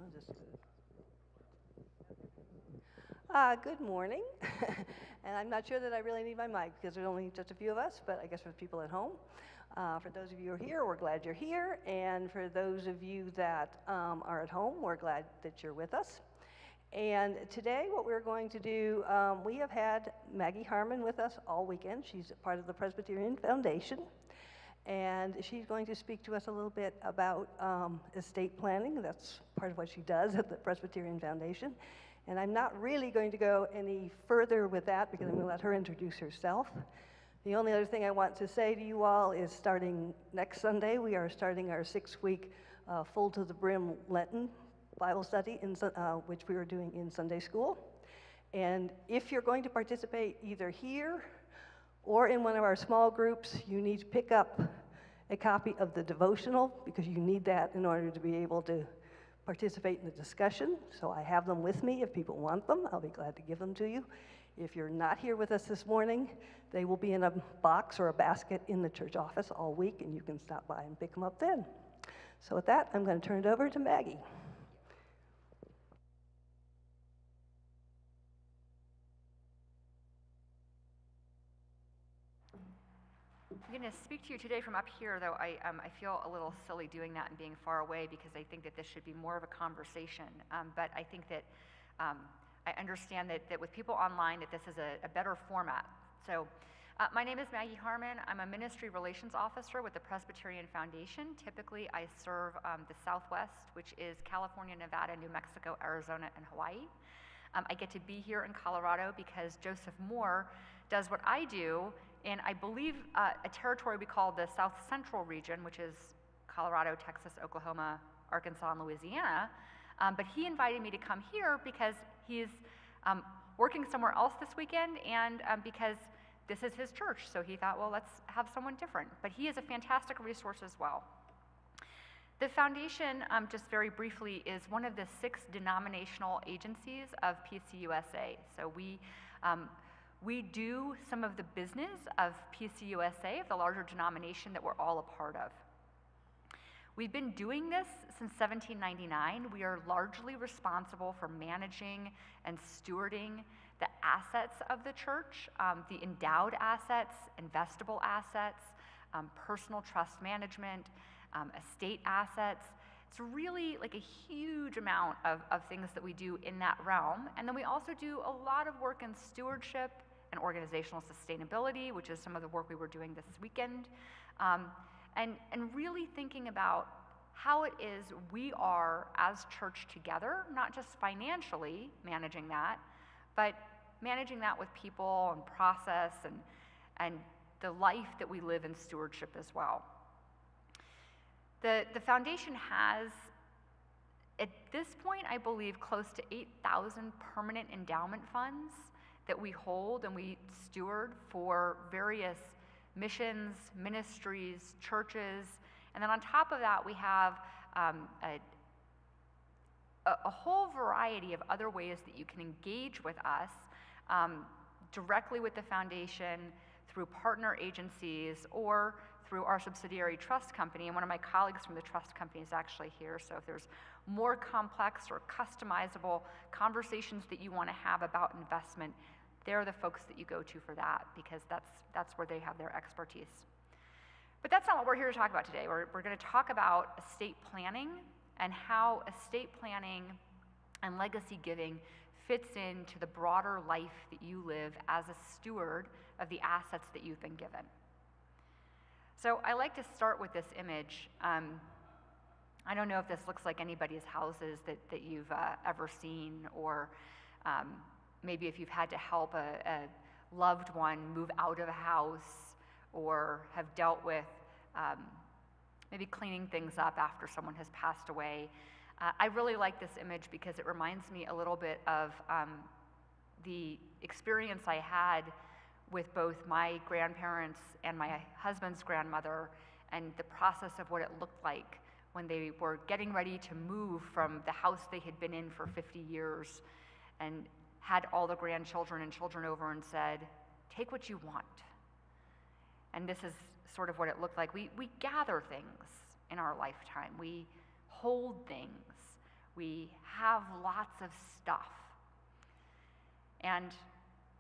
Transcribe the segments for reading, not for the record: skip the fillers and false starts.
I'll just do this. Good morning. And I'm not sure that I really need my mic because there's only just a few of us, but I guess for people at home. For those of you who are here, we're glad you're here. And for those of you that are at home, we're glad that you're with us. And today what we're going to do, we have had Maggie Harmon with us all weekend. She's part of the Presbyterian Foundation. And she's going to speak to us a little bit about estate planning. That's part of what she does at the Presbyterian Foundation. And I'm not really going to go any further with that because I'm going to let her introduce herself. The only other thing I want to say to you all is starting next Sunday, we are starting our 6-week full to the brim Lenten Bible study, which we were doing in Sunday school. And if you're going to participate either here or in one of our small groups, you need to pick up a copy of the devotional because you need that in order to be able to participate in the discussion. So I have them with me. If people want them, I'll be glad to give them to you. If you're not here with us this morning, they will be in a box or a basket in the church office all week, and you can stop by and pick them up then. So with that, I'm going to turn it over to Maggie. I'm going to speak to you today from up here, though I feel a little silly doing that and being far away because I think that this should be more of a conversation. But I think that I understand that with people online that this is a better format. So my name is Maggie Harmon. I'm a ministry relations officer with the Presbyterian Foundation. Typically, I serve the Southwest, which is California, Nevada, New Mexico, Arizona, and Hawaii. I get to be here in Colorado because Joseph Moore does what I do in, I believe, a territory we call the South Central region, which is Colorado, Texas, Oklahoma, Arkansas, and Louisiana. But he invited me to come here because he's working somewhere else this weekend and because this is his church. So he thought, well, let's have someone different. But he is a fantastic resource as well. The foundation, just very briefly, is one of the 6 denominational agencies of PCUSA. So we do some of the business of PCUSA, of the larger denomination that we're all a part of. We've been doing this since 1799. We are largely responsible for managing and stewarding the assets of the church, the endowed assets, investable assets, personal trust management, estate assets. It's really like a huge amount of things that we do in that realm. And then we also do a lot of work in stewardship and organizational sustainability, which is some of the work we were doing this weekend, and really thinking about how it is we are as church together, not just financially managing that, but managing that with people and process and the life that we live in stewardship as well. The foundation has, at this point, I believe, close to 8,000 permanent endowment funds that we hold and we steward for various missions, ministries, churches. And then on top of that, we have a whole variety of other ways that you can engage with us directly with the foundation, through partner agencies, or through our subsidiary trust company. And one of my colleagues from the trust company is actually here. So if there's more complex or customizable conversations that you want to have about investment, they're the folks that you go to for that because that's where they have their expertise. But that's not what we're here to talk about today. We're going to talk about estate planning and how estate planning and legacy giving fits into the broader life that you live as a steward of the assets that you've been given. So I like to start with this image. I don't know if this looks like anybody's houses that you've ever seen, or maybe if you've had to help a loved one move out of a house, or have dealt with maybe cleaning things up after someone has passed away. I really like this image because it reminds me a little bit of the experience I had with both my grandparents and my husband's grandmother, and the process of what it looked like when they were getting ready to move from the house they had been in for 50 years and had all the grandchildren and children over and said, take what you want. And this is sort of what it looked like. We gather things in our lifetime. We hold things. We have lots of stuff. And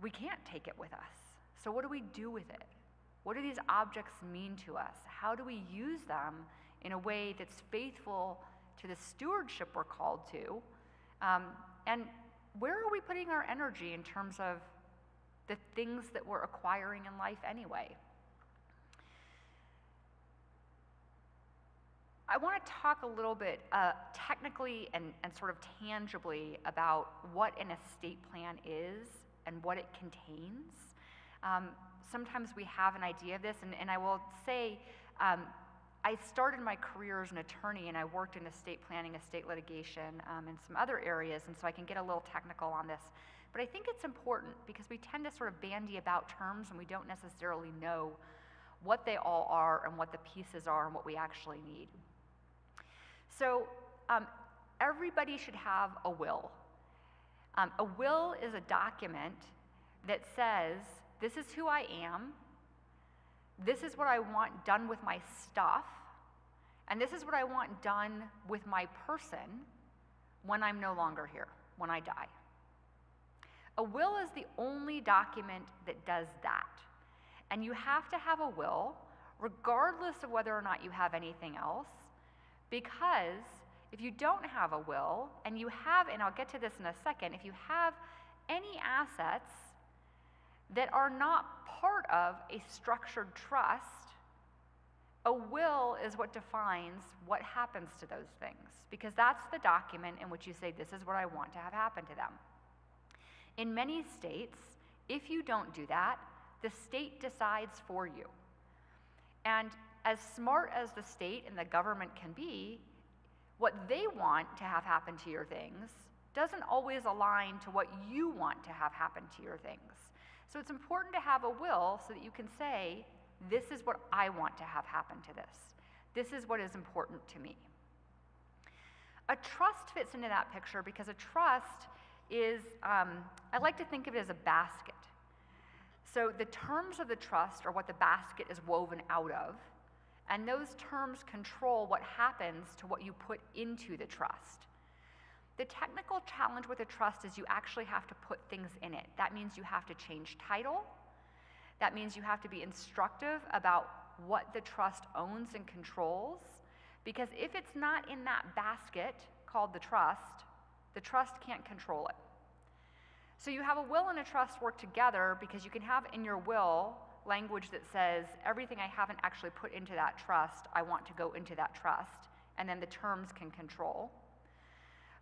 we can't take it with us. So what do we do with it? What do these objects mean to us? How do we use them in a way that's faithful to the stewardship we're called to? And where are we putting our energy in terms of the things that we're acquiring in life anyway? I want to talk a little bit technically and sort of tangibly about what an estate plan is and what it contains. Sometimes we have an idea of this, and I will say, I started my career as an attorney, and I worked in estate planning, estate litigation, and some other areas, and so I can get a little technical on this. But I think it's important because we tend to sort of bandy about terms, and we don't necessarily know what they all are and what the pieces are and what we actually need. So everybody should have a will. A will is a document that says, this is who I am, this is what I want done with my stuff, and this is what I want done with my person when I'm no longer here, when I die. A will is the only document that does that. And you have to have a will, regardless of whether or not you have anything else, because if you don't have a will, and you have, and I'll get to this in a second, if you have any assets that are not part of a structured trust, a will is what defines what happens to those things, because that's the document in which you say, this is what I want to have happen to them. In many states, if you don't do that, the state decides for you. And as smart as the state and the government can be, what they want to have happen to your things doesn't always align to what you want to have happen to your things. So it's important to have a will so that you can say, this is what I want to have happen to this. This is what is important to me. A trust fits into that picture because a trust is, I like to think of it as a basket. So the terms of the trust are what the basket is woven out of, and those terms control what happens to what you put into the trust. The technical challenge with a trust is you actually have to put things in it. That means you have to change title. That means you have to be instructive about what the trust owns and controls, because if it's not in that basket called the trust can't control it. So you have a will and a trust work together because you can have in your will language that says, everything I haven't actually put into that trust, I want to go into that trust, and then the terms can control.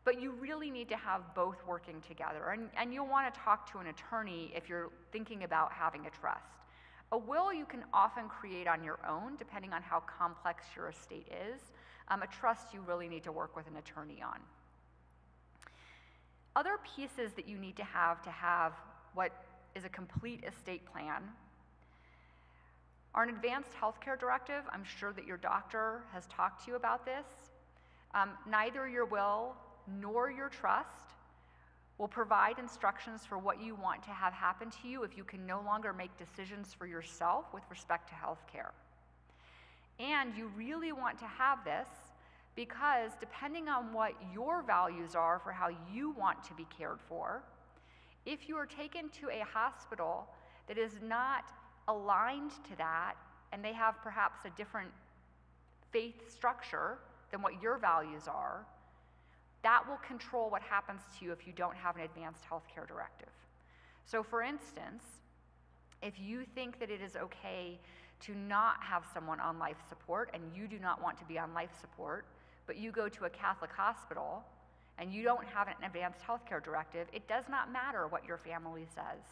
But you really need to have both working together, and you'll want to talk to an attorney if you're thinking about having a trust. A will you can often create on your own, depending on how complex your estate is. A trust you really need to work with an attorney on. Other pieces that you need to have what is a complete estate plan are an advanced healthcare directive. I'm sure that your doctor has talked to you about this. Neither your will nor your trust will provide instructions for what you want to have happen to you if you can no longer make decisions for yourself with respect to healthcare. And you really want to have this because depending on what your values are for how you want to be cared for, if you are taken to a hospital that is not aligned to that, and they have perhaps a different faith structure than what your values are, that will control what happens to you if you don't have an advanced healthcare directive. So for instance, if you think that it is okay to not have someone on life support and you do not want to be on life support, but you go to a Catholic hospital and you don't have an advanced healthcare directive, it does not matter what your family says.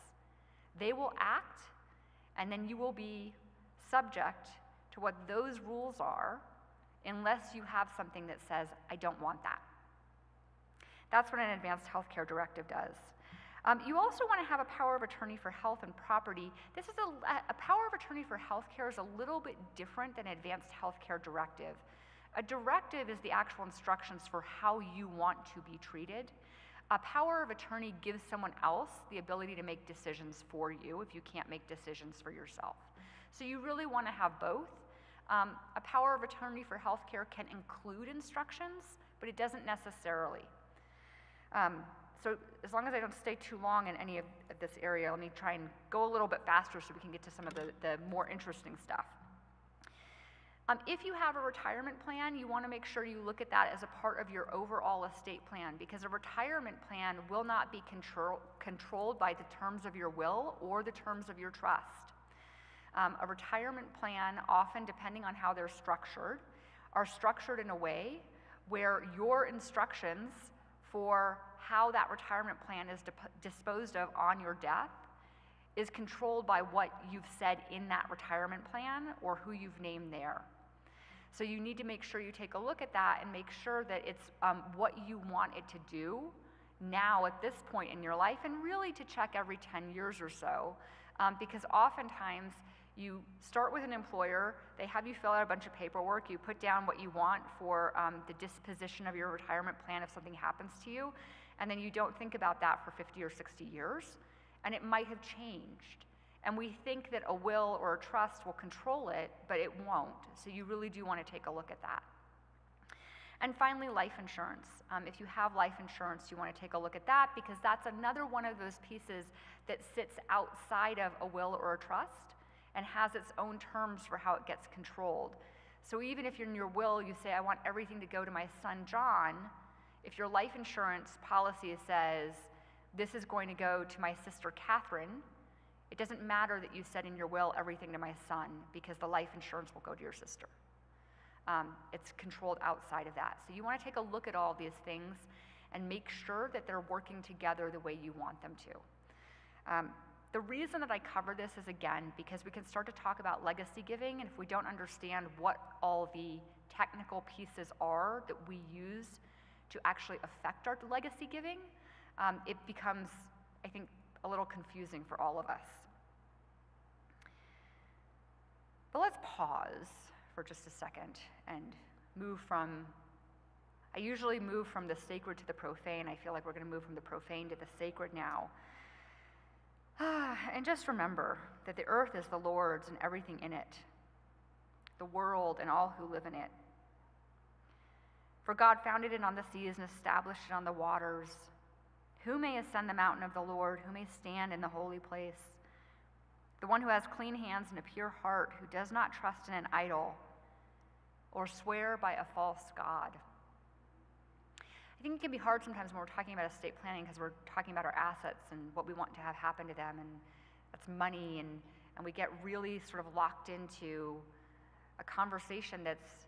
They will act, and then you will be subject to what those rules are unless you have something that says, I don't want that. That's what an advanced healthcare directive does. You also want to have a power of attorney for health and property. This is a power of attorney for healthcare is a little bit different than advanced healthcare directive. A directive is the actual instructions for how you want to be treated. A power of attorney gives someone else the ability to make decisions for you if you can't make decisions for yourself. So you really want to have both. A power of attorney for healthcare can include instructions, but it doesn't necessarily. So as long as I don't stay too long in any of this area, let me try and go a little bit faster so we can get to some of the more interesting stuff. If you have a retirement plan, you want to make sure you look at that as a part of your overall estate plan, because a retirement plan will not be controlled by the terms of your will or the terms of your trust. A retirement plan, often depending on how they're structured, are structured in a way where your instructions for how that retirement plan is disposed of on your death is controlled by what you've said in that retirement plan or who you've named there. So you need to make sure you take a look at that and make sure that it's what you want it to do now at this point in your life, and really to check every 10 years or so, because oftentimes you start with an employer, they have you fill out a bunch of paperwork, you put down what you want for the disposition of your retirement plan if something happens to you, and then you don't think about that for 50 or 60 years, and it might have changed. And we think that a will or a trust will control it, but it won't. So you really do want to take a look at that. And finally, life insurance. If you have life insurance, you want to take a look at that, because that's another one of those pieces that sits outside of a will or a trust and has its own terms for how it gets controlled. So even if you're in your will, you say, I want everything to go to my son John, if your life insurance policy says, this is going to go to my sister Catherine, it doesn't matter that you said in your will everything to my son, because the life insurance will go to your sister. It's controlled outside of that. So you want to take a look at all these things and make sure that they're working together the way you want them to. The reason that I cover this is, again, because we can start to talk about legacy giving, and if we don't understand what all the technical pieces are that we use to actually affect our legacy giving, it becomes, I think, a little confusing for all of us. But let's pause for just a second and I usually move from the sacred to the profane. I feel like we're going to move from the profane to the sacred now. And just remember that the earth is the Lord's and everything in it, the world and all who live in it. For God founded it on the seas and established it on the waters. Who may ascend the mountain of the Lord? Who may stand in the holy place? The one who has clean hands and a pure heart, who does not trust in an idol or swear by a false god. I think it can be hard sometimes when we're talking about estate planning, because we're talking about our assets and what we want to have happen to them, and that's money, and we get really sort of locked into a conversation that's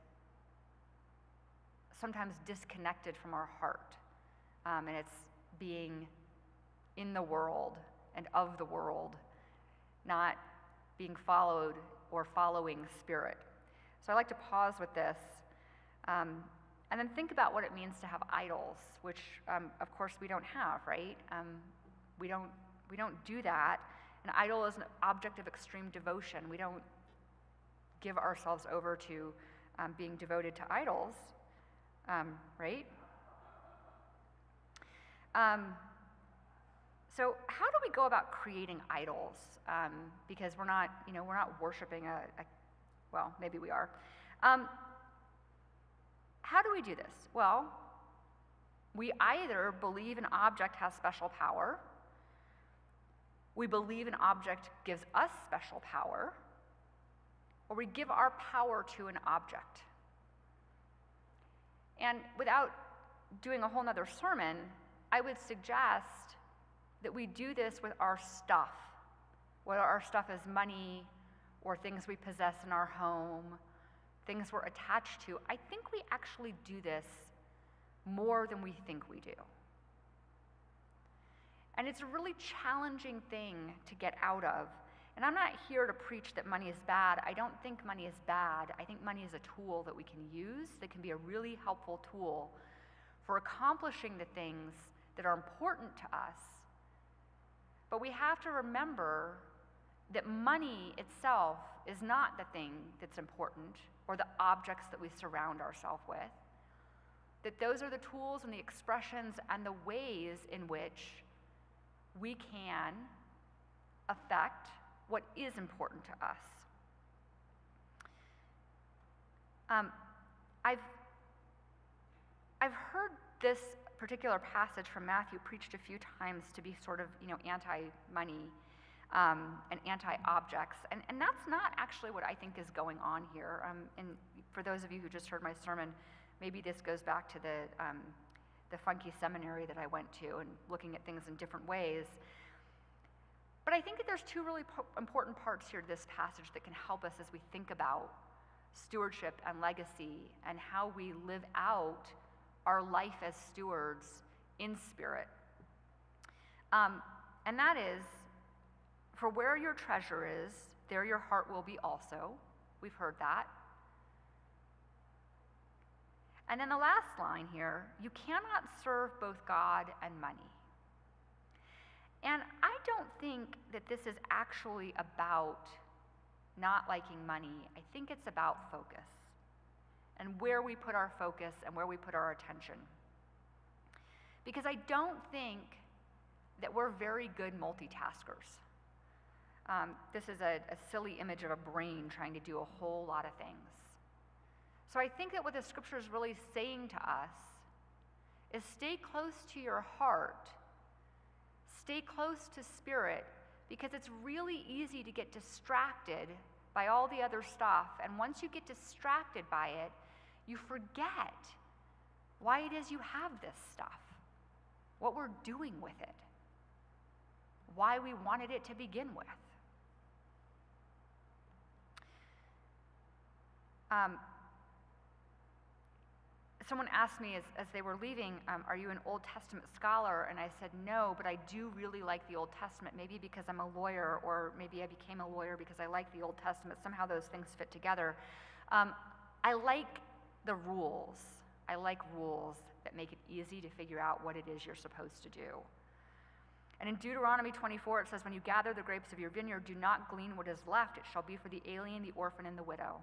sometimes disconnected from our heart, and it's being in the world and of the world, not being followed or following spirit. So I like to pause with this and then think about what it means to have idols, which of course we don't have, right? We don't do that. An idol is an object of extreme devotion. We don't give ourselves over to being devoted to idols, right? So how do we go about creating idols? Because we're not worshiping well, maybe we are. How do we do this? Well, we either believe an object has special power, we believe an object gives us special power, or we give our power to an object. And without doing a whole nother sermon, I would suggest that we do this with our stuff, whether our stuff is money or things we possess in our home, things we're attached to. I think we actually do this more than we think we do. And it's a really challenging thing to get out of. And I'm not here to preach that money is bad. I don't think money is bad. I think money is a tool that we can use that can be a really helpful tool for accomplishing the things that are important to us. But we have to remember that money itself is not the thing that's important, or the objects that we surround ourselves with. That those are the tools and the expressions and the ways in which we can affect what is important to us. I've heard this particular passage from Matthew preached a few times to be sort of, anti-money and anti-objects, and that's not actually what I think is going on here. And for those of you who just heard my sermon, maybe this goes back to the funky seminary that I went to and looking at things in different ways. But I think that there's two really important parts here to this passage that can help us as we think about stewardship and legacy and how we live out our life as stewards in spirit. And that is, for where your treasure is, there your heart will be also. We've heard that. And then the last line here, you cannot serve both God and money. And I don't think that this is actually about not liking money. I think it's about focus and where we put our focus and where we put our attention. Because I don't think that we're very good multitaskers. This is a silly image of a brain trying to do a whole lot of things. So I think that what the scripture is really saying to us is stay close to your heart, stay close to spirit, because it's really easy to get distracted by all the other stuff. And once you get distracted by it, you forget why it is you have this stuff, what we're doing with it, why we wanted it to begin with. Someone asked me as they were leaving, are you an Old Testament scholar? And I said, no, but I do really like the Old Testament, maybe because I'm a lawyer, or maybe I became a lawyer because I like the Old Testament. Somehow those things fit together. I like the rules. I like rules that make it easy to figure out what it is you're supposed to do. And in Deuteronomy 24, it says, when you gather the grapes of your vineyard, do not glean what is left. It shall be for the alien, the orphan, and the widow.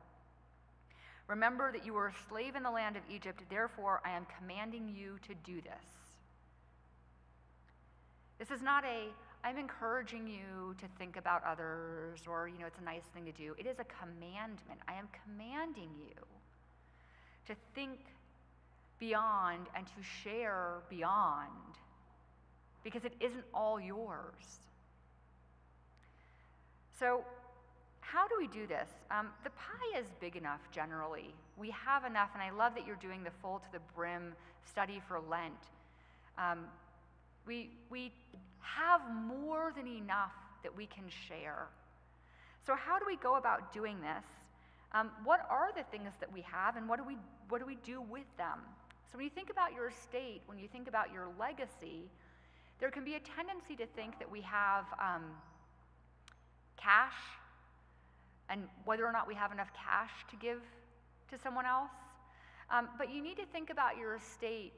Remember that you were a slave in the land of Egypt, therefore I am commanding you to do this. This is not I'm encouraging you to think about others, or, it's a nice thing to do. It is a commandment. I am commanding you to think beyond and to share beyond, because it isn't all yours. So, how do we do this? The pie is big enough generally. We have enough, and I love that you're doing the full to the brim study for Lent. We have more than enough that we can share. So how do we go about doing this? What are the things that we have, and what do we do with them? So when you think about your estate, when you think about your legacy, there can be a tendency to think that we have cash, and whether or not we have enough cash to give to someone else. But you need to think about your estate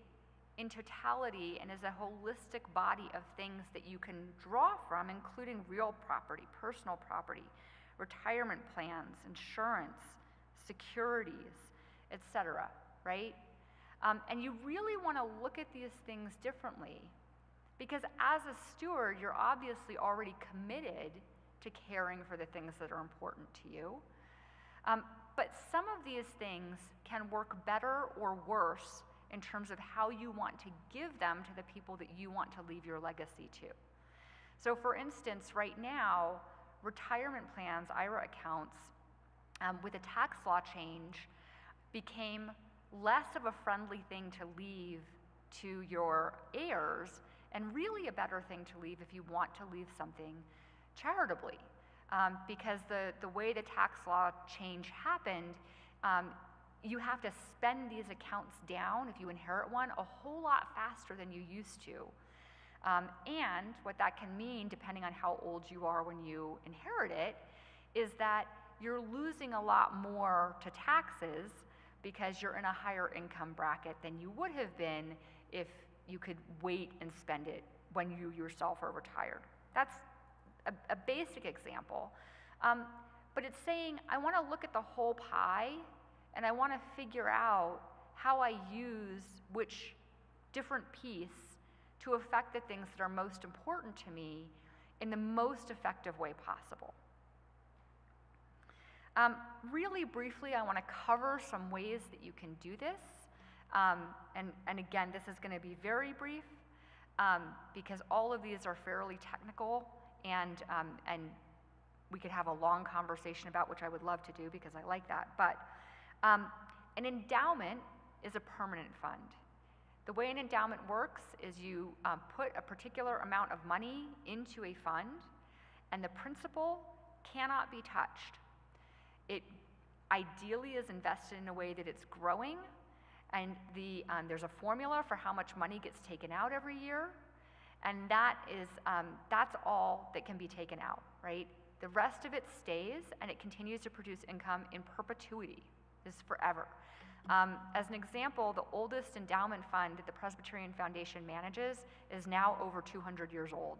in totality and as a holistic body of things that you can draw from, including real property, personal property, retirement plans, insurance, securities, etc., right? And you really want to look at these things differently, because as a steward, you're obviously already committed to caring for the things that are important to you. But some of these things can work better or worse in terms of how you want to give them to the people that you want to leave your legacy to. So for instance, right now, retirement plans, IRA accounts, with a tax law change, became less of a friendly thing to leave to your heirs, and really a better thing to leave if you want to leave something charitably, because the way the tax law change happened, you have to spend these accounts down if you inherit one a whole lot faster than you used to. And what that can mean, depending on how old you are when you inherit it, is that you're losing a lot more to taxes because you're in a higher income bracket than you would have been if you could wait and spend it when you yourself are retired. That's a basic example. But it's saying, I want to look at the whole pie, and I want to figure out how I use which different piece to affect the things that are most important to me in the most effective way possible. Really briefly, I want to cover some ways that you can do this. And again, this is going to be very brief because all of these are fairly technical, and we could have a long conversation about, which I would love to do because I like that. But an endowment is a permanent fund. The way an endowment works is you put a particular amount of money into a fund, and the principal cannot be touched. It ideally is invested in a way that it's growing, and there's a formula for how much money gets taken out every year, and that's all that can be taken out, right? The rest of it stays, and it continues to produce income in perpetuity, is forever. As an example, the oldest endowment fund that the Presbyterian Foundation manages is now over 200 years old.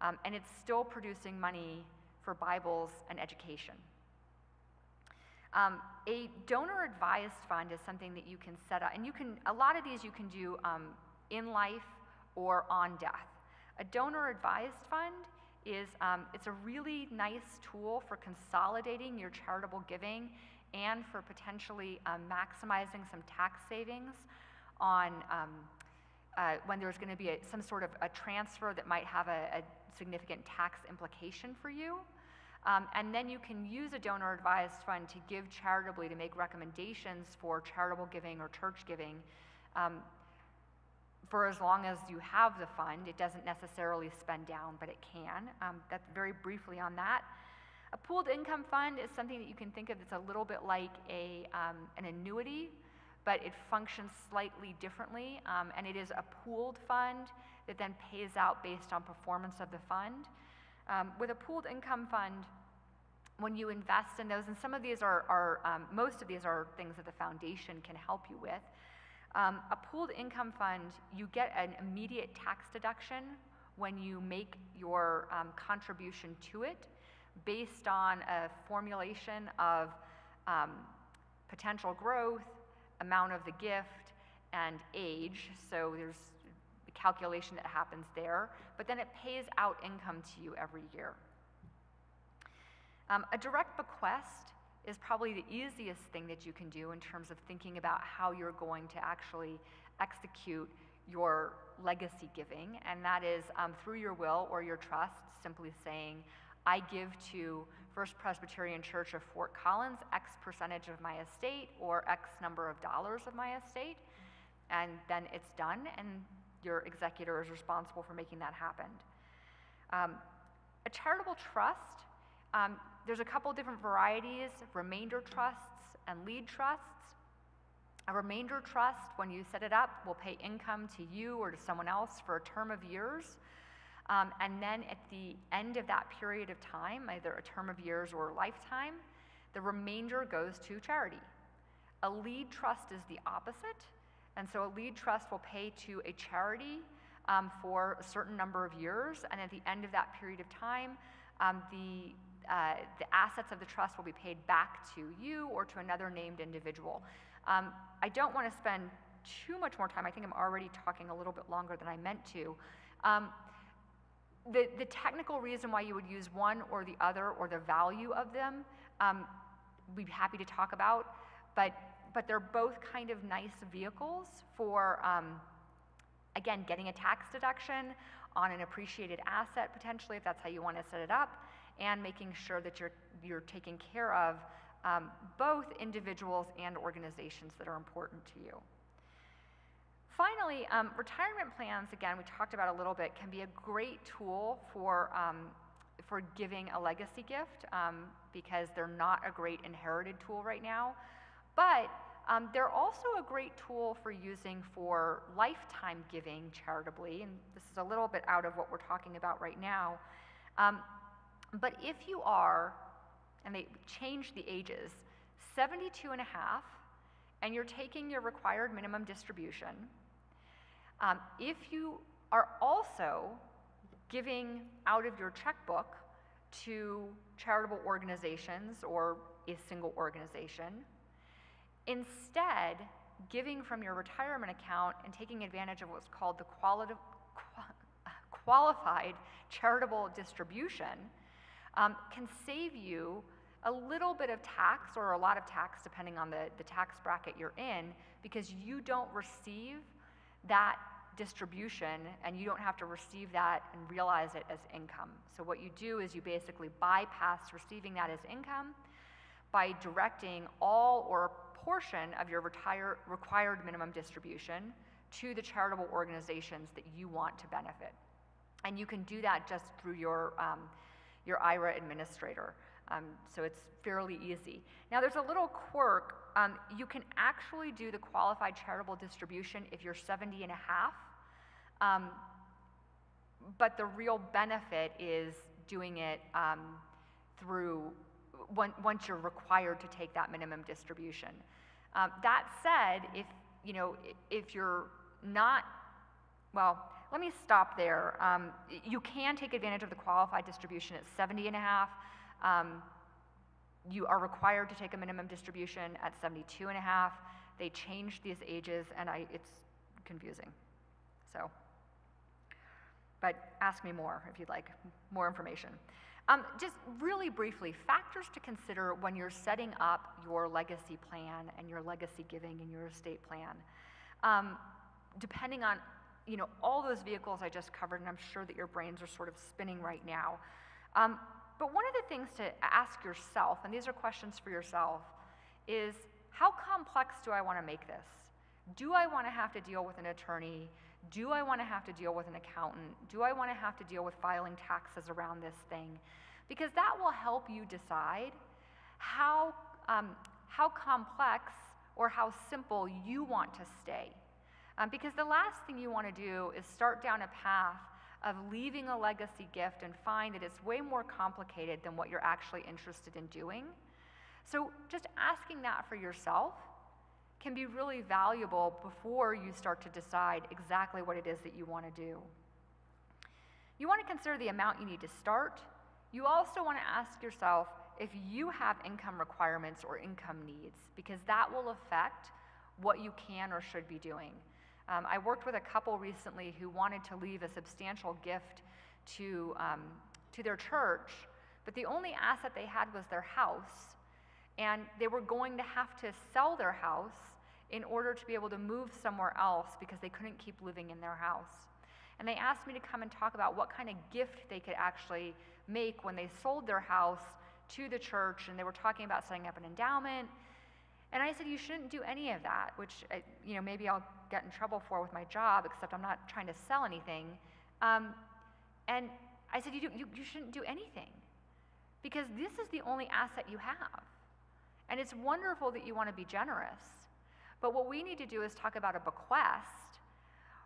And it's still producing money for Bibles and education. A donor-advised fund is something that you can set up, and a lot of these you can do in life or on death. A donor-advised fund it's a really nice tool for consolidating your charitable giving and for potentially maximizing some tax savings on when there's going to be some sort of a transfer that might have a significant tax implication for you. And then you can use a donor-advised fund to give charitably, to make recommendations for charitable giving or church giving for as long as you have the fund. It doesn't necessarily spend down, but it can. That's very briefly on that. A pooled income fund is something that you can think of that's a little bit like an annuity, but it functions slightly differently, and it is a pooled fund that then pays out based on performance of the fund. With a pooled income fund, when you invest in those, and some of these most of these are things that the foundation can help you with. A pooled income fund, you get an immediate tax deduction when you make your contribution to it based on a formulation of potential growth, amount of the gift, and age. So there's the calculation that happens there, but then it pays out income to you every year. A direct bequest is probably the easiest thing that you can do in terms of thinking about how you're going to actually execute your legacy giving, and that is through your will or your trust, simply saying, I give to First Presbyterian Church of Fort Collins X percentage of my estate or X number of dollars of my estate, and then it's done, and your executor is responsible for making that happen. A charitable trust, there's a couple different varieties, remainder trusts and lead trusts. A remainder trust, when you set it up, will pay income to you or to someone else for a term of years. And then at the end of that period of time, either a term of years or a lifetime, the remainder goes to charity. A lead trust is the opposite. And so a lead trust will pay to a charity for a certain number of years. And at the end of that period of time, the assets of the trust will be paid back to you or to another named individual. I don't want to spend too much more time. I think I'm already talking a little bit longer than I meant to. The technical reason why you would use one or the other or the value of them, we'd be happy to talk about, but they're both kind of nice vehicles for, again, getting a tax deduction on an appreciated asset, potentially, if that's how you want to set it up, and making sure that you're taking care of both individuals and organizations that are important to you. Finally, retirement plans, again, we talked about a little bit, can be a great tool for giving a legacy gift because they're not a great inherited tool right now. But they're also a great tool for using for lifetime giving charitably, and this is a little bit out of what we're talking about right now. But if you are, and they change the ages, 72 and a half, and you're taking your required minimum distribution, if you are also giving out of your checkbook to charitable organizations or a single organization, instead giving from your retirement account and taking advantage of what's called the qualified charitable distribution, can save you a little bit of tax or a lot of tax depending on the tax bracket you're in, because you don't receive that distribution and you don't have to receive that and realize it as income. So what you do is you basically bypass receiving that as income by directing all or a portion of your required minimum distribution to the charitable organizations that you want to benefit. And you can do that just through your IRA administrator. So it's fairly easy. Now there's a little quirk. You can actually do the qualified charitable distribution if you're 70 and a half. But the real benefit is doing it through once you're required to take that minimum distribution. That said, if you're not, well, let me stop there. You can take advantage of the qualified distribution at 70 and a half. You are required to take a minimum distribution at 72 and a half. They changed these ages, and it's confusing. So, but ask me more if you'd like more information. Just really briefly, factors to consider when you're setting up your legacy plan and your legacy giving and your estate plan. Depending on all those vehicles I just covered, and I'm sure that your brains are sort of spinning right now. But one of the things to ask yourself, and these are questions for yourself, is how complex do I want to make this? Do I want to have to deal with an attorney? Do I want to have to deal with an accountant? Do I want to have to deal with filing taxes around this thing? Because that will help you decide how complex or how simple you want to stay. Because the last thing you want to do is start down a path of leaving a legacy gift and find that it's way more complicated than what you're actually interested in doing. So just asking that for yourself can be really valuable before you start to decide exactly what it is that you want to do. You want to consider the amount you need to start. You also want to ask yourself if you have income requirements or income needs, because that will affect what you can or should be doing. I worked with a couple recently who wanted to leave a substantial gift to their church, but the only asset they had was their house, and they were going to have to sell their house in order to be able to move somewhere else because they couldn't keep living in their house. And they asked me to come and talk about what kind of gift they could actually make when they sold their house to the church, and they were talking about setting up an endowment. And I said, you shouldn't do any of that, which maybe I'll get in trouble for with my job, except I'm not trying to sell anything. And I said, you shouldn't do anything, because this is the only asset you have. And it's wonderful that you want to be generous, but what we need to do is talk about a bequest,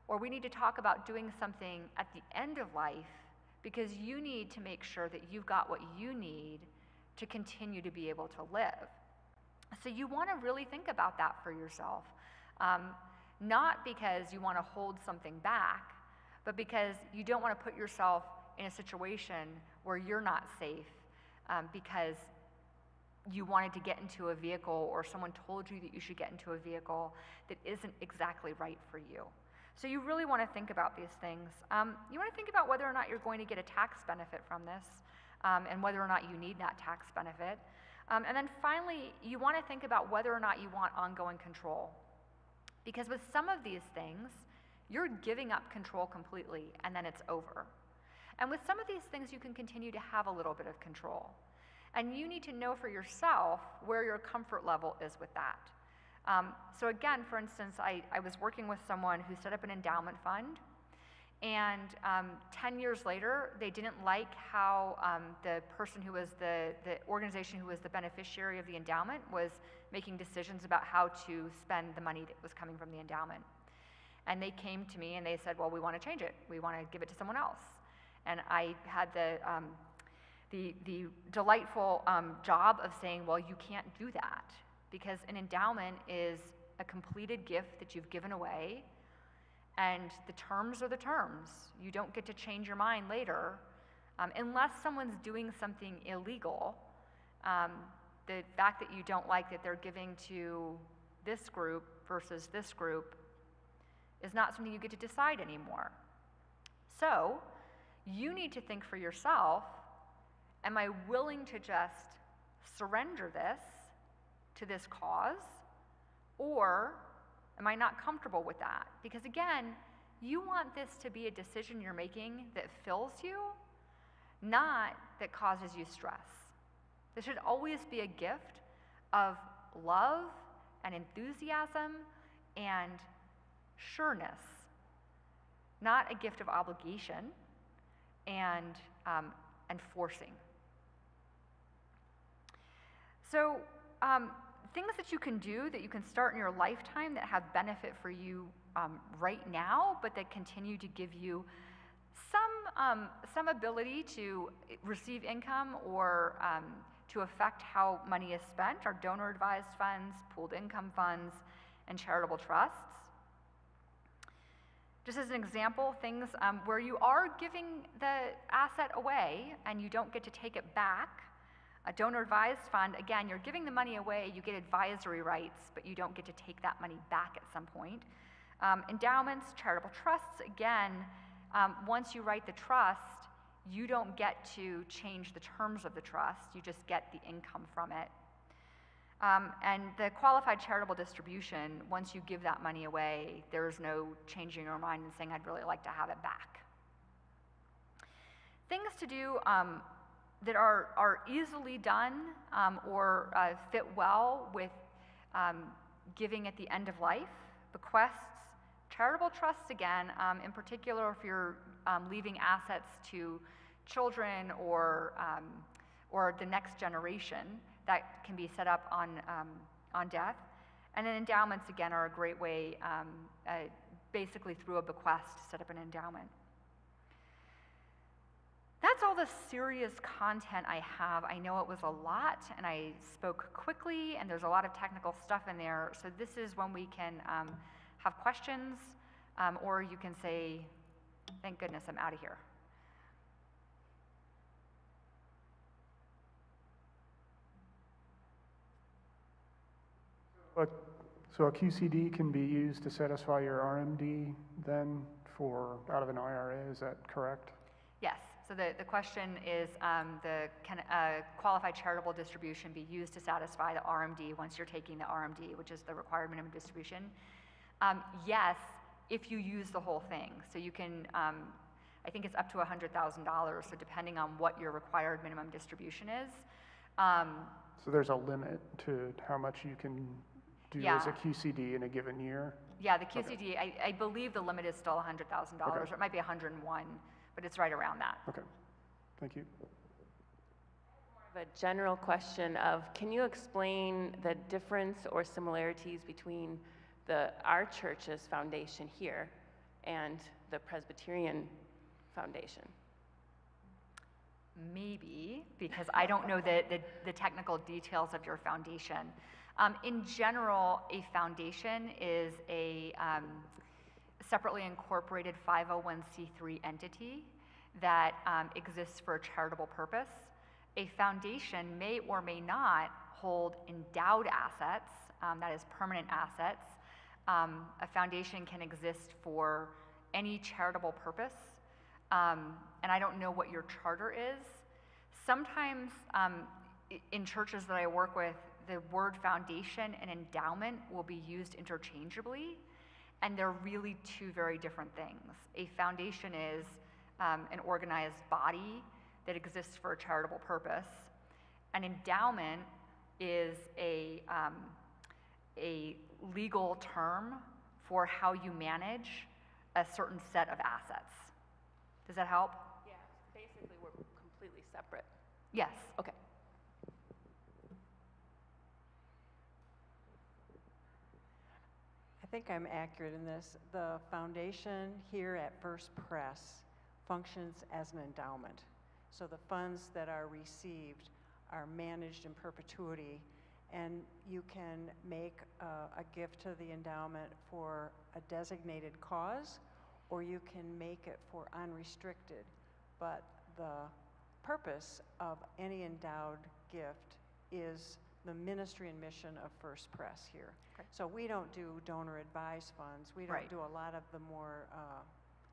or we need to talk about doing something at the end of life, because you need to make sure that you've got what you need to continue to be able to live. So you want to really think about that for yourself, not because you want to hold something back, but because you don't want to put yourself in a situation where you're not safe because you wanted to get into a vehicle or someone told you that you should get into a vehicle that isn't exactly right for you. So you really want to think about these things. You want to think about whether or not you're going to get a tax benefit from this, and whether or not you need that tax benefit. And then finally, you want to think about whether or not you want ongoing control. Because with some of these things, you're giving up control completely, and then it's over. And with some of these things, you can continue to have a little bit of control. And you need to know for yourself where your comfort level is with that. So again, for instance, I was working with someone who set up an endowment fund, and 10 years later, they didn't like how the person who was the organization who was the beneficiary of the endowment was making decisions about how to spend the money that was coming from the endowment. And they came to me and they said, well, we want to change it. We want to give it to someone else. And I had the delightful job of saying, well, you can't do that, because an endowment is a completed gift that you've given away, and the terms are the terms. You don't get to change your mind later unless someone's doing something illegal. The fact that you don't like that they're giving to this group versus this group is not something you get to decide anymore. So you need to think for yourself, am I willing to just surrender this to this cause, or am I not comfortable with that? Because again, you want this to be a decision you're making that fills you, not that causes you stress. This should always be a gift of love and enthusiasm and sureness, not a gift of obligation and forcing. So things that you can do, that you can start in your lifetime that have benefit for you right now, but that continue to give you some ability to receive income or to affect how money is spent, are donor-advised funds, pooled income funds, and charitable trusts. Just as an example, things where you are giving the asset away and you don't get to take it back. A donor-advised fund, again, you're giving the money away, you get advisory rights, but you don't get to take that money back at some point. Endowments, charitable trusts, again, once you write the trust, you don't get to change the terms of the trust, you just get the income from it. And the qualified charitable distribution, once you give that money away, there's no changing your mind and saying, I'd really like to have it back. Things to do that are easily done or fit well with giving at the end of life, bequests, charitable trusts again, in particular if you're leaving assets to children or the next generation, that can be set up on death. And then endowments, again, are a great way, basically through a bequest, to set up an endowment. That's all the serious content I have. I know it was a lot, and I spoke quickly, and there's a lot of technical stuff in there. So this is when we can have questions, or you can say, thank goodness I'm out of here. So a QCD can be used to satisfy your RMD then for out of an IRA, is that correct? Yes. So the question is, can a qualified charitable distribution be used to satisfy the RMD once you're taking the RMD, which is the required minimum distribution? Yes, if you use the whole thing. So you can, I think it's up to $100,000, so depending on what your required minimum distribution is. So there's a limit to how much you can do as a QCD in a given year? Yeah, the QCD, okay. I believe the limit is still $100,000, okay. Or it might be 101, but it's right around that. Okay, thank you. A general question of, can you explain the difference or similarities between our church's foundation here and the Presbyterian Foundation? Maybe, because I don't know the technical details of your foundation. In general, a foundation is a separately incorporated 501c3 entity that exists for a charitable purpose. A foundation may or may not hold endowed assets, that is permanent assets. A foundation can exist for any charitable purpose, and I don't know what your charter is. Sometimes in churches that I work with, the word foundation and endowment will be used interchangeably, and they're really two very different things. A foundation is an organized body that exists for a charitable purpose. An endowment is a legal term for how you manage a certain set of assets. Does that help? Yeah, basically we're completely separate. Yes. Okay. I think I'm accurate in this. The foundation here at First Press functions as an endowment. So the funds that are received are managed in perpetuity, and you can make a gift to the endowment for a designated cause, or you can make it for unrestricted. But the purpose of any endowed gift is the ministry and mission of First Press here. Okay. So we don't do donor advised funds. We don't Right. do a lot of the more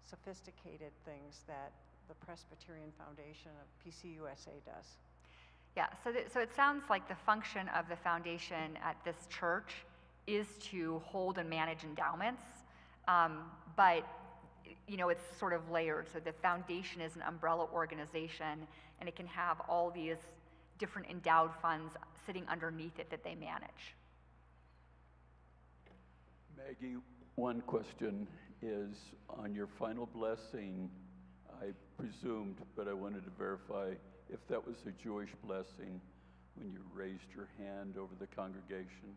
sophisticated things that the Presbyterian Foundation of PCUSA does. Yeah, so it sounds like the function of the foundation at this church is to hold and manage endowments, but it's sort of layered. So the foundation is an umbrella organization, and it can have all these different endowed funds sitting underneath it that they manage. Maggie, one question is on your final blessing, I presumed, but I wanted to verify if that was a Jewish blessing when you raised your hand over the congregation.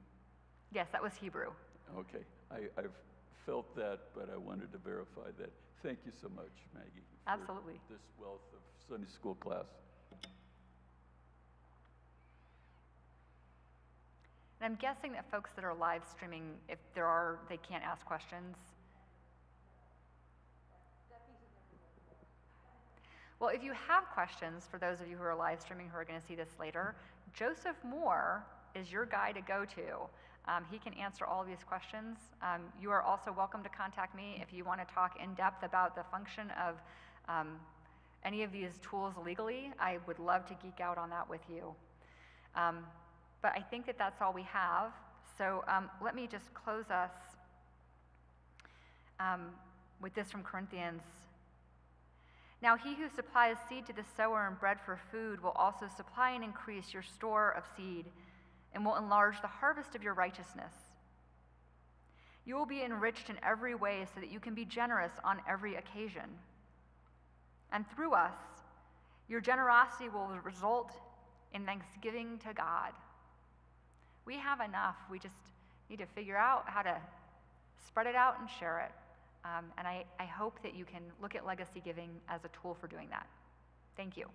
Yes, that was Hebrew. Okay, I've felt that, but I wanted to verify that. Thank you so much, Maggie. for Absolutely. This wealth of Sunday school class. And I'm guessing that folks that are live streaming, if there are, they can't ask questions. Well, if you have questions, for those of you who are live streaming who are going to see this later, Joseph Moore is your guy to go to. He can answer all these questions. You are also welcome to contact me if you want to talk in depth about the function of any of these tools legally. I would love to geek out on that with you. But I think that that's all we have. So let me just close us with this from Corinthians. Now he who supplies seed to the sower and bread for food will also supply and increase your store of seed and will enlarge the harvest of your righteousness. You will be enriched in every way so that you can be generous on every occasion. And through us, your generosity will result in thanksgiving to God. We have enough. We just need to figure out how to spread it out and share it. And I hope that you can look at legacy giving as a tool for doing that. Thank you.